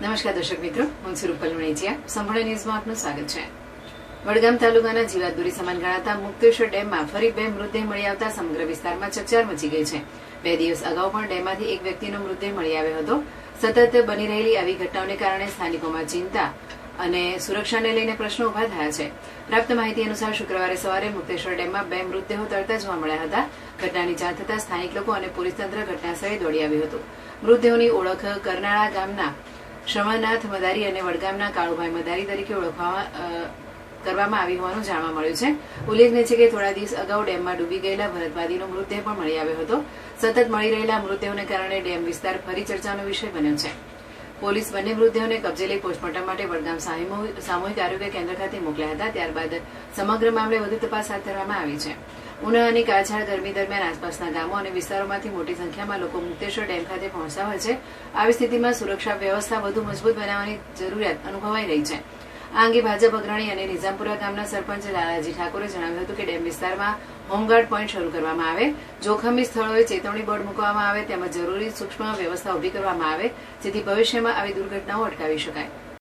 નમસ્કાર દર્શક મિત્રો, હું છું રૂપલ વણેચિયા. સંપૂર્ણ ન્યૂઝમાં આપનું સ્વાગત છે. વડગામ તાલુકાના જીવાદોરી સમાન ગણાતા મુક્તેશ્વર ડેમમાં ફરી 2 મૃતદેહ મળી આવતા સમગ્ર વિસ્તારમાં ચકચાર મચી ગઈ છે. 2 દિવસ અગાઉ પણ ડેમમાંથી એક વ્યક્તિનો મૃતદેહ મળી આવ્યો હતો. સતત બની રહેલી આવી ઘટનાઓને કારણે સ્થાનિકોમાં ચિંતા અને સુરક્ષાને લઈને પ્રશ્નો ઉભા થયા છે. પ્રાપ્ત માહિતી અનુસાર શુક્રવારે સવારે મુક્તેશ્વર ડેમમાં 2 મૃતદેહો તરતા જોવા મળ્યા હતા. ઘટનાની જાણ થતાં સ્થાનિક લોકો અને પોલીસ તંત્ર ઘટનાસ્થળે દોડી આવ્યું હતું. મૃતદેહોની ઓળખ કરનાળા ગામના શ્રવણનાથ મદારી અને વડગામના કાળુભાઈ મદારી તરીકે કરવામાં આવી હોવાનું જાણવા મળ્યું છે. ઉલ્લેખનીય છે કે થોડા દિવસ અગાઉ ડેમમાં ડૂબી ગયેલા ભરતવાદીનો મૃતદેહ પણ મળી આવ્યો હતો. સતત મળી રહેલા મૃતદેહોને કારણે ડેમ વિસ્તાર ફરી ચર્ચાનો વિષય બન્યો છે. પોલીસ બંને મૃતદેહોને કબજે લઈ પોસ્ટમોર્ટમ માટે વડગામ સામૂહિક આરોગ્ય કેન્દ્ર ખાતે મોકલ્યા હતા. ત્યારબાદ સમગ્ર મામલે વધુ તપાસ હાથ ધરવામાં આવી છે. ઉનાળાની કાળઝાળ ગરમી દરમિયાન આસપાસના ગામો અને વિસ્તારોમાંથી મોટી સંખ્યામાં લોકો મુક્તેશ્વર ડેમ ખાતે પહોંચતા હોય છે. આવી સ્થિતિમાં સુરક્ષા વ્યવસ્થા વધુ મજબૂત બનાવવાની જરૂરિયાત અનુભવાઈ રહી છે. આ અંગે ભાજપ અગ્રણી અને નિઝામપુરા ગામના સરપંચ લાલાજી ઠાકોરે જણાવ્યું હતું કે ડેમ વિસ્તારમાં હોમગાર્ડ પોઈન્ટ શરૂ કરવામાં આવે, જોખમી સ્થળોએ ચેતવણી બોર્ડ મૂકવામાં આવે તેમજ જરૂરી સૂક્ષ્મ વ્યવસ્થા ઉભી કરવામાં આવે જેથી ભવિષ્યમાં આવી દુર્ઘટનાઓ અટકાવી શકાય.